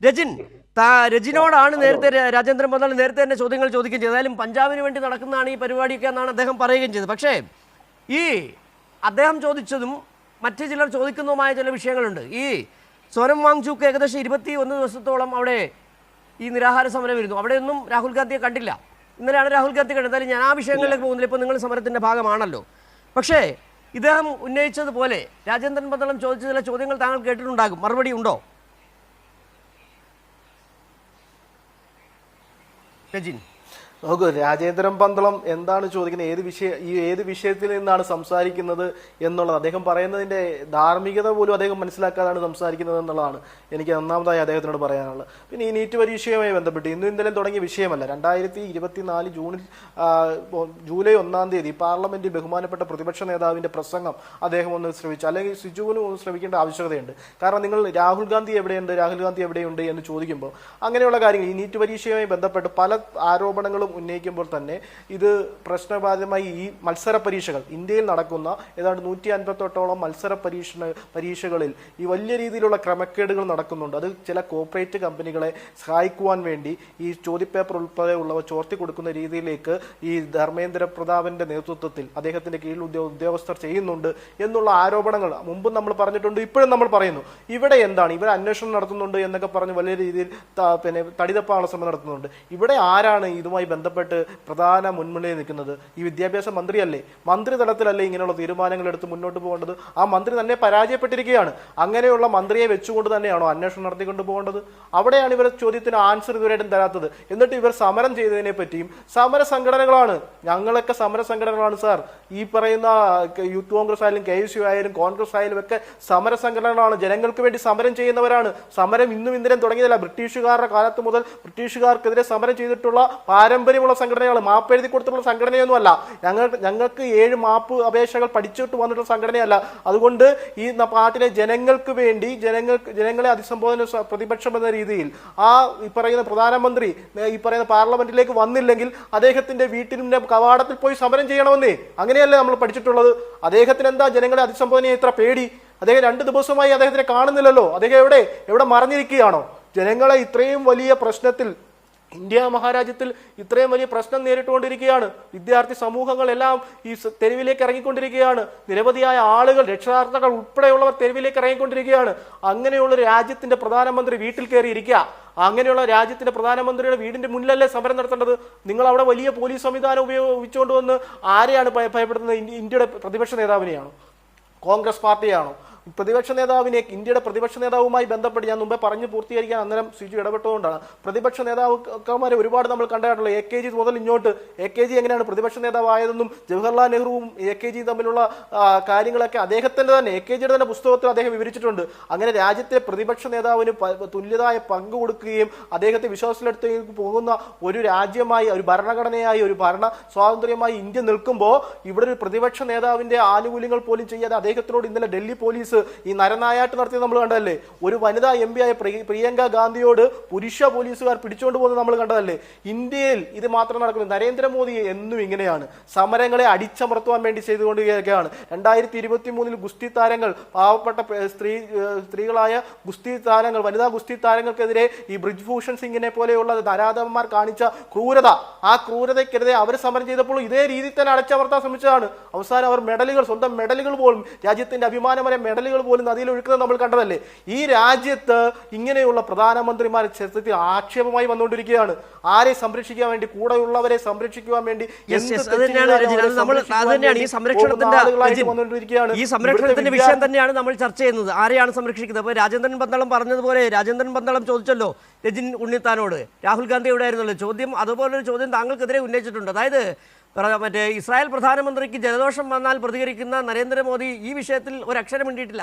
രജിൻ രജിനോടാണ് നേരത്തെ രാജേന്ദ്രൻ പന്തളം നേരത്തെ തന്നെ ചോദ്യങ്ങൾ ചോദിക്കുകയും ചെയ്തത്. ഏതായാലും പഞ്ചാബിന് വേണ്ടി നടക്കുന്നതാണ് ഈ പരിപാടിയൊക്കെ എന്നാണ് അദ്ദേഹം പറയുകയും ചെയ്തത്. പക്ഷേ ഈ അദ്ദേഹം ചോദിച്ചതും മറ്റു ചിലർ ചോദിക്കുന്നതുമായ ചില വിഷയങ്ങളുണ്ട്. ഈ സോനം വാങ്ചുക്ക് ഏകദേശം 21 ദിവസത്തോളം അവിടെ ഈ നിരാഹാര സമരം ഇരുന്നു. അവിടെയൊന്നും രാഹുൽ ഗാന്ധിയെ കണ്ടില്ല. ഇന്നലെയാണ് രാഹുൽ ഗാന്ധി കണ്ടത്. എന്തായാലും ഞാൻ ആ വിഷയങ്ങളിലേക്ക് പോകുന്നില്ല, ഇപ്പോൾ നിങ്ങൾ സമരത്തിൻ്റെ ഭാഗമാണല്ലോ. പക്ഷേ ഇദ്ദേഹം ഉന്നയിച്ചതുപോലെ രാജേന്ദ്രൻ പന്തളം ചോദിച്ച ചില ചോദ്യങ്ങൾ താങ്കൾ കേട്ടിട്ടുണ്ടാകും. മറുപടി ഉണ്ടോ രജിൻ? നോക്കൂ, രാജേന്ദ്രൻ പന്തളം എന്താണ് ചോദിക്കുന്നത്, ഏത് വിഷയത്തിൽ നിന്നാണ് സംസാരിക്കുന്നത് എന്നുള്ളത് അദ്ദേഹം പറയുന്നതിന്റെ ധാർമ്മികത പോലും അദ്ദേഹം മനസ്സിലാക്കാതാണ് സംസാരിക്കുന്നത് എന്നുള്ളതാണ് എനിക്ക് ഒന്നാമതായി അദ്ദേഹത്തിനോട് പറയാനുള്ളത്. പിന്നെ ഈ നീറ്റ് പരീക്ഷയുമായി ബന്ധപ്പെട്ട് ഇന്നും ഇന്നലെയും തുടങ്ങിയ വിഷയമല്ല. 2024 ജൂലൈ 1-ാം തീയതി പാർലമെന്റിൽ ബഹുമാനപ്പെട്ട പ്രതിപക്ഷ നേതാവിന്റെ പ്രസംഗം അദ്ദേഹം ഒന്ന് ശ്രമിച്ചു, അല്ലെങ്കിൽ സിജുവിനും ഒന്ന് ശ്രമിക്കേണ്ട ആവശ്യകതയുണ്ട്. കാരണം നിങ്ങൾ രാഹുൽ ഗാന്ധി എവിടെയുണ്ട് എന്ന് ചോദിക്കുമ്പോൾ അങ്ങനെയുള്ള കാര്യങ്ങൾ, ഈ നീറ്റ് പരീക്ഷയുമായി ബന്ധപ്പെട്ട് പല ആരോപണങ്ങളും ഉന്നയിക്കുമ്പോൾ തന്നെ ഇത് പ്രശ്നബാധിതമായി ഈ മത്സര പരീക്ഷകൾ ഇന്ത്യയിൽ നടക്കുന്ന ഏതാണ്ട് 158ഓളം മത്സര പരീക്ഷകളിൽ ഈ വലിയ രീതിയിലുള്ള ക്രമക്കേടുകൾ നടക്കുന്നുണ്ട്. അത് ചില കോർപ്പറേറ്റ് കമ്പനികളെ സഹായിക്കുവാൻ വേണ്ടി ഈ ചോദ്യപേപ്പർ ഉൾപ്പെടെ ഉള്ളവ ചോർത്തി കൊടുക്കുന്ന രീതിയിലേക്ക് ഈ ധർമ്മേന്ദ്ര പ്രതാപന്റെ നേതൃത്വത്തിൽ അദ്ദേഹത്തിന്റെ കീഴിൽ ഉദ്യോഗസ്ഥർ ചെയ്യുന്നുണ്ട് എന്നുള്ള ആരോപണങ്ങൾ മുമ്പും നമ്മൾ പറഞ്ഞിട്ടുണ്ട്, ഇപ്പോഴും നമ്മൾ പറയുന്നു. ഇവിടെ എന്താണ്, ഇവർ അന്വേഷണം നടത്തുന്നുണ്ട് എന്നൊക്കെ പറഞ്ഞ് വലിയ രീതിയിൽ തടിതപ്പാനുള്ള ശ്രമം നടത്തുന്നുണ്ട്. ഇവിടെ ആരാണ് ഇതുമായി ബന്ധപ്പെട്ട് പ്രധാന മുൻമുന്നണിയിൽ നിൽക്കുന്നത്? ഈ വിദ്യാഭ്യാസ മന്ത്രിയല്ലേ? മന്ത്രി തലത്തിലല്ലേ ഇങ്ങനെയുള്ള തീരുമാനങ്ങൾ എടുത്ത് മുന്നോട്ട് പോകേണ്ടത്? ആ മന്ത്രി തന്നെ പരാജയപ്പെട്ടിരിക്കുകയാണ്. അങ്ങനെയുള്ള മന്ത്രിയെ വെച്ചുകൊണ്ട് തന്നെയാണോ അന്വേഷണം നടത്തിക്കൊണ്ട് പോകേണ്ടത്? അവിടെയാണ് ഇവർ ചോദ്യത്തിന് ആൻസർ ഇതുവരെയായിട്ടും തരാത്തത്. എന്നിട്ട് ഇവർ സമരം ചെയ്തതിനെ പറ്റിയും, സമര സംഘടനകളാണ്, ഞങ്ങളൊക്കെ സമര സംഘടനകളാണ് സാർ. ഈ പറയുന്ന യൂത്ത് കോൺഗ്രസ് ആയാലും KSU ആയാലും കോൺഗ്രസ് ആയാലും ഒക്കെ സമര സംഘടനകളാണ്, ജനങ്ങൾക്ക് വേണ്ടി സമരം ചെയ്യുന്നവരാണ്. സമരം ഇന്നും ഇന്നലെയും തുടങ്ങിയതല്ല. ബ്രിട്ടീഷുകാരുടെ കാലത്ത് മുതൽ ബ്രിട്ടീഷുകാർക്കെതിരെ സമരം ചെയ്തിട്ടുള്ള പാരമ്പര്യമുള്ള സംഘടനയാണ്. മാപ്പ് എഴുതി കൊടുത്തിട്ടുള്ള സംഘടനയൊന്നും അല്ല. ഞങ്ങൾക്ക് 7 മാപ്പ് അപേക്ഷകൾ പഠിച്ചിട്ട് വന്നിട്ടുള്ള സംഘടനയല്ല. അതുകൊണ്ട് ഈ നാട്ടിലെ ജനങ്ങൾക്ക് വേണ്ടി ജനങ്ങളെ അഭിസംബോധന പ്രതിപക്ഷം എന്ന രീതിയിൽ ഈ പറയുന്ന പ്രധാനമന്ത്രി ഈ പറയുന്ന പാർലമെന്റിലേക്ക് വന്നില്ലെങ്കിൽ അദ്ദേഹത്തിന്റെ വീട്ടിന്റെ കവാടത്തിൽ പോയി സമരം ചെയ്യണമെന്നേ. അങ്ങനെയല്ലേ നമ്മൾ പഠിച്ചിട്ടുള്ളത്? അദ്ദേഹത്തിന് എന്താ ജനങ്ങളെ അഭിസംബോധന ഇത്ര പേടി? അദ്ദേഹം 2 ദിവസമായി അദ്ദേഹത്തിനെ കാണുന്നില്ലല്ലോ. അദ്ദേഹം എവിടെ മറഞ്ഞിരിക്കുകയാണോ? ജനങ്ങളെ ഇത്രയും വലിയ പ്രശ്നത്തിൽ, ഇന്ത്യ മഹാരാജ്യത്തിൽ ഇത്രയും വലിയ പ്രശ്നം നേരിട്ടുകൊണ്ടിരിക്കുകയാണ്. വിദ്യാർത്ഥി സമൂഹങ്ങളെല്ലാം ഈ തെരുവിലേക്ക് ഇറങ്ങിക്കൊണ്ടിരിക്കുകയാണ്. നിരവധിയായ ആളുകൾ, രക്ഷകർത്താക്കൾ ഉൾപ്പെടെയുള്ളവർ തെരുവിലേക്ക് ഇറങ്ങിക്കൊണ്ടിരിക്കുകയാണ്. അങ്ങനെയുള്ള രാജ്യത്തിന്റെ പ്രധാനമന്ത്രി വീട്ടിൽ കയറി ഇരിക്കുക. അങ്ങനെയുള്ള രാജ്യത്തിന്റെ പ്രധാനമന്ത്രിയുടെ വീടിന്റെ മുന്നിലല്ലേ സമരം നടത്തേണ്ടത്? നിങ്ങൾ അവിടെ വലിയ പോലീസ് സംവിധാനം ഉപയോഗിച്ചുകൊണ്ട് വന്ന് ആരെയാണ് ഭയപ്പെടുത്തുന്നത്? ഇന്ത്യയുടെ പ്രതിപക്ഷ നേതാവിനെയാണോ? കോൺഗ്രസ് പാർട്ടിയാണോ? പ്രതിപക്ഷ നേതാവിനെ, ഇന്ത്യയുടെ പ്രതിപക്ഷ നേതാവുമായി ബന്ധപ്പെട്ട് ഞാൻ മുമ്പേ പറഞ്ഞു പൂർത്തീകരിക്കാൻ അന്നേരം സിജു ഇടപെട്ടുകൊണ്ടാണ്. പ്രതിപക്ഷ നേതാക്കന്മാരെ ഒരുപാട് നമ്മൾ കണ്ടിട്ടുള്ളത്. AKG മുതൽ ഇങ്ങോട്ട് AKG എങ്ങനെയാണ് പ്രതിപക്ഷ നേതാവായതെന്നും ജവഹർലാൽ നെഹ്റുവും AKG തമ്മിലുള്ള കാര്യങ്ങളൊക്കെ അദ്ദേഹത്തിന്റെ തന്നെ AKGയുടെ തന്നെ പുസ്തകത്തിൽ അദ്ദേഹം വിവരിച്ചിട്ടുണ്ട്. അങ്ങനെ രാജ്യത്തെ പ്രതിപക്ഷ നേതാവിന് തുല്യതായ പങ്ക് കൊടുക്കുകയും അദ്ദേഹത്തെ വിശ്വാസത്തിലെടുത്തേക്ക് പോകുന്ന ഒരു രാജ്യമായി, ഒരു ഭരണഘടനയായി, ഒരു ഭരണ സ്വാതന്ത്ര്യമായി ഇന്ത്യ നിൽക്കുമ്പോൾ ഇവിടെ ഒരു പ്രതിപക്ഷ നേതാവിന്റെ ആനുകൂല്യങ്ങൾ പോലും ചെയ്യാതെ അദ്ദേഹത്തിനോട് ഇന്നലെ ഡൽഹി പോലീസ് ഈ നരനായാട്ട് നടത്തിയത് നമ്മൾ കണ്ടതല്ലേ? ഒരു വനിതാ MP ആയ പ്രിയങ്ക ഗാന്ധിയോട് പുരുഷ പോലീസുകാർ പിടിച്ചുകൊണ്ട് പോകുന്നത് നമ്മൾ കണ്ടതല്ലേ? ഇന്ത്യയിൽ ഇത് മാത്രം നടക്കുന്നത്. നരേന്ദ്രമോദി എന്നും ഇങ്ങനെയാണ്, സമരങ്ങളെ അടിച്ചമർത്തുവാൻ വേണ്ടി ചെയ്തുകൊണ്ടിരിക്കുകയാണ്. 2023 ഗുസ്തി താരങ്ങൾ, പാവപ്പെട്ട സ്ത്രീകളായ ഗുസ്തി താരങ്ങൾ, വനിതാ ഗുസ്തി താരങ്ങൾക്കെതിരെ ഈ ബ്രിജ്ഭൂഷൺ സിംഗിനെ പോലെയുള്ള നരാധമന്മാർ കാണിച്ച ക്രൂരത, ആ ക്രൂരതയ്ക്കെതിരെ അവർ സമരം ചെയ്തപ്പോൾ ഇതേ രീതിയിൽ തന്നെ അടച്ചമർത്താൻ ശ്രമിച്ചതാണ്. അവസാനം അവർ മെഡലുകൾ, സ്വന്തം മെഡലുകൾ പോലും, രാജ്യത്തിന്റെ അഭിമാനപര മെഡലുകൾ പോലും നദിയിൽ ഒഴുക്കുന്നത് നമ്മൾ കണ്ടതല്ലേ? ഈ രാജ്യത്ത് ഇങ്ങനെയുള്ള പ്രധാനമന്ത്രിമാർ ചരിത്രത്തിൽ ആക്ഷേപമായി വന്നുകൊണ്ടിരിക്കുകയാണ്. ആരെ സംരക്ഷിക്കാൻ വേണ്ടി, കൂടെയുള്ളവരെ സംരക്ഷിക്കുവാൻ വേണ്ടി ഈ സംരക്ഷണത്തിന്റെ വിഷയം തന്നെയാണ് നമ്മൾ ചർച്ച ചെയ്യുന്നത്. ആരെയാണ് സംരക്ഷിക്കുന്നത്? അപ്പോൾ രാജേന്ദ്രൻ പന്തളം പറഞ്ഞതുപോലെ, രാജേന്ദ്രൻ പന്തളം ചോദിച്ചല്ലോ രജിൻ ഉണ്ണിത്താനോട്, രാഹുൽ ഗാന്ധി എവിടെ ആയിരുന്നല്ലോ ചോദ്യം. അതുപോലൊരു ചോദ്യം താങ്കൾക്കെതിരെ ഉന്നയിച്ചിട്ടുണ്ട്. അതായത് ഇസ്രായേൽ പ്രധാനമന്ത്രിക്ക് ജലദോഷം വന്നാൽ പ്രതികരിക്കുന്ന നരേന്ദ്രമോദി ഈ വിഷയത്തിൽ ഒരക്ഷരം മിണ്ടിയിട്ടില്ല.